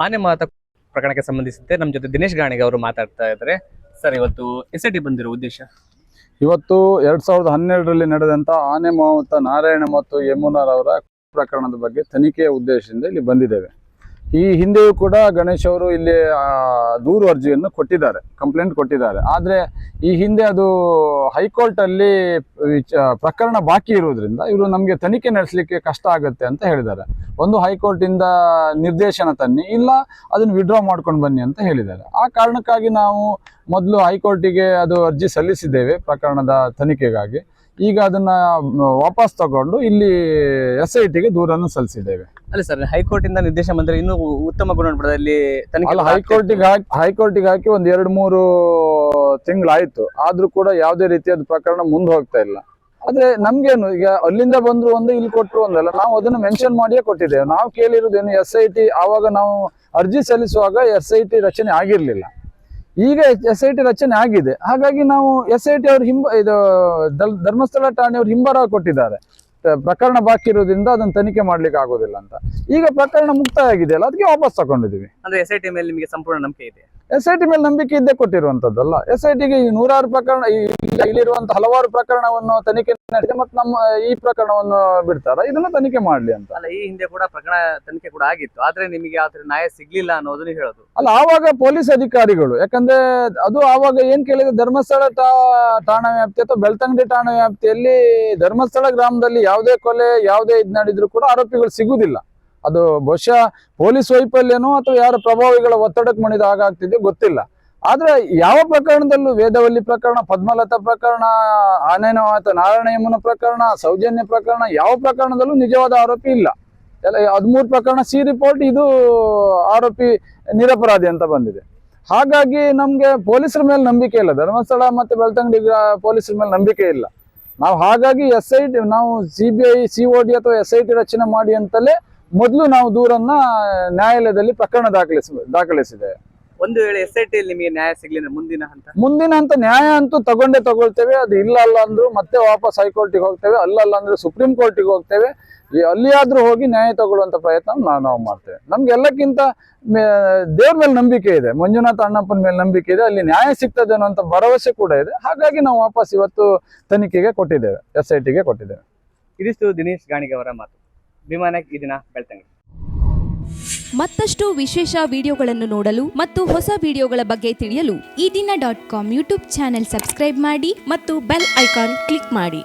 ಆನೆ ಮಾತ ಪ್ರಕರಣಕ್ಕೆ ಸಂಬಂಧಿಸಿದಂತೆ ನಮ್ಮ ಜೊತೆ ದಿನೇಶ್ ಗಾಣಿಗ ಅವರು ಮಾತಾಡ್ತಾ ಇದ್ದಾರೆ. ಸರ್, ಇವತ್ತು SIT ಬಂದಿರೋ ಉದ್ದೇಶ? ಇವತ್ತು 2012ರಲ್ಲಿ ನಡೆದಂತ ಆನೆ ಮಾವುತ ನಾರಾಯಣ ಮತ್ತು ಯಮುನಾರ್ ಅವರ ಪ್ರಕರಣದ ಬಗ್ಗೆ ತನಿಖೆಯ ಉದ್ದೇಶದಿಂದ ಇಲ್ಲಿ ಬಂದಿದ್ದೇವೆ. ಈ ಹಿಂದೆಯೂ ಕೂಡ ಗಣೇಶ್ ಅವರು ಇಲ್ಲಿ ದೂರು ಅರ್ಜಿಯನ್ನು ಕೊಟ್ಟಿದ್ದಾರೆ, ಕಂಪ್ಲೇಂಟ್ ಕೊಟ್ಟಿದ್ದಾರೆ. ಆದರೆ ಈ ಹಿಂದೆ ಅದು ಹೈಕೋರ್ಟ್ ಅಲ್ಲಿ ಪ್ರಕರಣ ಬಾಕಿ ಇರುವುದರಿಂದ ಇವರು ನಮಗೆ ತನಿಖೆ ನಡೆಸಲಿಕ್ಕೆ ಕಷ್ಟ ಆಗುತ್ತೆ ಅಂತ ಹೇಳಿದ್ದಾರೆ. ಒಂದು ಹೈಕೋರ್ಟ್ ಇಂದ ನಿರ್ದೇಶನ ತನ್ನಿ, ಇಲ್ಲ ಅದನ್ನು ವಿಡ್ರಾ ಮಾಡ್ಕೊಂಡು ಬನ್ನಿ ಅಂತ ಹೇಳಿದ್ದಾರೆ. ಆ ಕಾರಣಕ್ಕಾಗಿ ನಾವು ಮೊದಲು ಹೈಕೋರ್ಟಿಗೆ ಅದು ಅರ್ಜಿ ಸಲ್ಲಿಸಿದ್ದೇವೆ ಪ್ರಕರಣದ ತನಿಖೆಗಾಗಿ. ಈಗ ಅದನ್ನ ವಾಪಸ್ ತಗೊಂಡು ಇಲ್ಲಿ SITಗೆ ದೂರನ್ನು ಸಲ್ಲಿಸಿದ್ದೇವೆ. ಅಲ್ಲ ಸರ್, ಹೈಕೋರ್ಟ್ ಇಂದ ನಿರ್ದೇಶನ ಬಂದ್ರೆ ಇನ್ನೂ ಉತ್ತಮ ಗುಣಮಟ್ಟದಲ್ಲಿ ತನಿಖೆ ಹೈಕೋರ್ಟಿಗೆ ಹಾಕಿ ಒಂದು 2-3 ತಿಂಗಳಾಯ್ತು. ಆದ್ರೂ ಕೂಡ ಯಾವುದೇ ರೀತಿಯಾದ ಪ್ರಕರಣ ಮುಂದೆ ಹೋಗ್ತಾ ಇಲ್ಲ. ಆದ್ರೆ ನಮ್ಗೇನು, ಈಗ ಅಲ್ಲಿಂದ ಬಂದ್ರು ಒಂದು, ಇಲ್ಲಿ ಕೊಟ್ಟರು ಒಂದಲ್ಲ, ನಾವು ಅದನ್ನು ಮೆನ್ಷನ್ ಮಾಡಿಯೇ ಕೊಟ್ಟಿದ್ದೇವೆ. ನಾವು ಕೇಳಿರೋದೇನು, SIT ಆವಾಗ ನಾವು ಅರ್ಜಿ ಸಲ್ಲಿಸುವಾಗ SIT ರಚನೆ ಆಗಿರ್ಲಿಲ್ಲ. ಈಗ SIT ರಚನೆ ಆಗಿದೆ. ಹಾಗಾಗಿ ನಾವು SIT ಅವ್ರ ಇದು ಧರ್ಮಸ್ಥಳ ಠಾಣೆಯವರು ಹಿಂಬರ ಕೊಟ್ಟಿದ್ದಾರೆ, ಪ್ರಕರಣ ಬಾಕಿ ಇರೋದ್ರಿಂದ ಅದನ್ನು ತನಿಖೆ ಮಾಡ್ಲಿಕ್ಕೆ ಆಗೋದಿಲ್ಲ ಅಂತ. ಈಗ ಪ್ರಕರಣ ಮುಕ್ತಾಯ ಆಗಿದೆ ಅಲ್ಲ, ಅದಕ್ಕೆ ವಾಪಸ್ ತಗೊಂಡಿದ್ದೀವಿ. ಅಂದ್ರೆ SIT ಮೇಲೆ ನಿಮಗೆ ಸಂಪೂರ್ಣ ನಂಬಿಕೆ ಇದೆ? SIT ಮೇಲೆ ನಂಬಿಕೆ ಇದ್ದೇ ಕೊಟ್ಟಿರುವಂತದ್ದಲ್ಲ. SITಗೆ ಈ 100 ಪ್ರಕರಣ, ಇಲ್ಲಿರುವಂತಹ ಹಲವಾರು ಪ್ರಕರಣವನ್ನು ತನಿಖೆ ನಡೆಸಿ ಮತ್ತೆ ನಮ್ಮ ಈ ಪ್ರಕರಣವನ್ನು ಬಿಡ್ತಾರ, ಇದನ್ನ ತನಿಖೆ ಮಾಡ್ಲಿ ಅಂತ. ಅಲ್ಲ, ಈ ಹಿಂದೆ ಕೂಡ ಪ್ರಕರಣ ತನಿಖೆ ಕೂಡ ಆಗಿತ್ತು, ಆದ್ರೆ ನಿಮಗೆ ಯಾವ ನ್ಯಾಯ ಸಿಗ್ಲಿಲ್ಲ ಅನ್ನೋದನ್ನ ಹೇಳೋದು ಅಲ್ಲ. ಆವಾಗ ಪೊಲೀಸ್ ಅಧಿಕಾರಿಗಳು, ಯಾಕಂದ್ರೆ ಅದು ಆವಾಗ ಏನ್ ಕೇಳಿದ್ರೆ, ಧರ್ಮಸ್ಥಳ ಠಾಣಾ ವ್ಯಾಪ್ತಿ ಅಥವಾ ಬೆಳ್ತಂಗಡಿ ಠಾಣಾ ವ್ಯಾಪ್ತಿಯಲ್ಲಿ ಧರ್ಮಸ್ಥಳ ಗ್ರಾಮದಲ್ಲಿ ಯಾವುದೇ ಕೊಲೆ, ಯಾವುದೇ ಇದ್ ನಡೆದ್ರು ಕೂಡ ಆರೋಪಿಗಳು ಸಿಗುದಿಲ್ಲ. ಅದು ಬಹುಶಃ ಪೊಲೀಸ್ ವೈಫಲ್ಯನೋ ಅಥವಾ ಯಾರ ಪ್ರಭಾವಿಗಳ ಒತ್ತಡಕ್ಕೆ ಮಣಿದ ಹಾಗಾಗ್ತಿದೆ ಗೊತ್ತಿಲ್ಲ. ಆದ್ರೆ ಯಾವ ಪ್ರಕರಣದಲ್ಲೂ, ವೇದವಲ್ಲಿ ಪ್ರಕರಣ, ಪದ್ಮಲತಾ ಪ್ರಕರಣ, ಆನೆಮಾತ ನಾರಾಯಣ ಯಮುನ ಪ್ರಕರಣ, ಸೌಜನ್ಯ ಪ್ರಕರಣ, ಯಾವ ಪ್ರಕರಣದಲ್ಲೂ ನಿಜವಾದ ಆರೋಪಿ ಇಲ್ಲ. 13 ಪ್ರಕರಣ C ರಿಪೋರ್ಟ್, ಇದು ಆರೋಪಿ ನಿರಪರಾಧಿ ಅಂತ ಬಂದಿದೆ. ಹಾಗಾಗಿ ನಮ್ಗೆ ಪೊಲೀಸರ ಮೇಲೆ ನಂಬಿಕೆ ಇಲ್ಲ, ಧರ್ಮಸ್ಥಳ ಮತ್ತೆ ಬೆಳ್ತಂಗಡಿ ಪೊಲೀಸರ ಮೇಲೆ ನಂಬಿಕೆ ಇಲ್ಲ. ನಾವು ಹಾಗಾಗಿ SIT, ನಾವು CBI COD ಅಥವಾ SIT ರಚನೆ ಮಾಡಿ ಅಂತಲೇ ಮೊದಲು ನಾವು ದೂರನ್ನ ನ್ಯಾಯಾಲಯದಲ್ಲಿ ಪ್ರಕರಣ ದಾಖಲಿಸಿದೆ. ಒಂದು ವೇಳೆ SIT ನಿಮಗೆ ನ್ಯಾಯ ಸಿಗ್ಲಿಲ್ಲ, ಮುಂದಿನ ಹಂತ ನ್ಯಾಯ ಅಂತೂ ತಗೊಳ್ತೇವೆ. ಅದು ಇಲ್ಲ ಅಂದ್ರು ಮತ್ತೆ ವಾಪಸ್ ಹೈಕೋರ್ಟಿಗೆ ಹೋಗ್ತೇವೆ, ಅಲ್ಲ ಅಂದ್ರೆ ಸುಪ್ರೀಂ ಕೋರ್ಟಿಗೆ ಹೋಗ್ತೇವೆ. ಅಲ್ಲಿಯಾದ್ರೂ ಹೋಗಿ ನ್ಯಾಯ ತಗೊಳ್ಳುವಂತ ಪ್ರಯತ್ನ ನಾವು ಮಾಡ್ತೇವೆ. ನಮ್ಗೆ ಎಲ್ಲಕ್ಕಿಂತ ದೇವ್ರ ಮೇಲೆ ನಂಬಿಕೆ ಇದೆ, ಮಂಜುನಾಥ ಅಣ್ಣಪ್ಪನ ಮೇಲೆ ನಂಬಿಕೆ ಇದೆ, ಅಲ್ಲಿ ನ್ಯಾಯ ಸಿಗ್ತದೆ ಅನ್ನೋಂಥ ಭರವಸೆ ಕೂಡ ಇದೆ. ಹಾಗಾಗಿ ನಾವು ವಾಪಸ್ ಇವತ್ತು ತನಿಖೆಗೆ ಕೊಟ್ಟಿದ್ದೇವೆ, SITಗೆ ಕೊಟ್ಟಿದ್ದೇವೆ. ಇದಿಷ್ಟು ದಿನೇಶ್ ಗಾಣಿಗ ಅವರ ಮಾತು. ವಿಮಾನಕ್ಕೆ ಈ ದಿನ ಬೆಳ್ತಂಗಡಿ. ಮತ್ತಷ್ಟು ವಿಶೇಷ ವಿಡಿಯೋಗಳನ್ನು ನೋಡಲು ಮತ್ತು ಹೊಸ ವಿಡಿಯೋಗಳ ಬಗ್ಗೆ ತಿಳಿಯಲು ಈ ದಿನ .com ಯೂಟ್ಯೂಬ್ ಚಾನೆಲ್ ಸಬ್ಸ್ಕ್ರೈಬ್ ಮಾಡಿ ಮತ್ತು ಬೆಲ್ ಐಕಾನ್ ಕ್ಲಿಕ್ ಮಾಡಿ.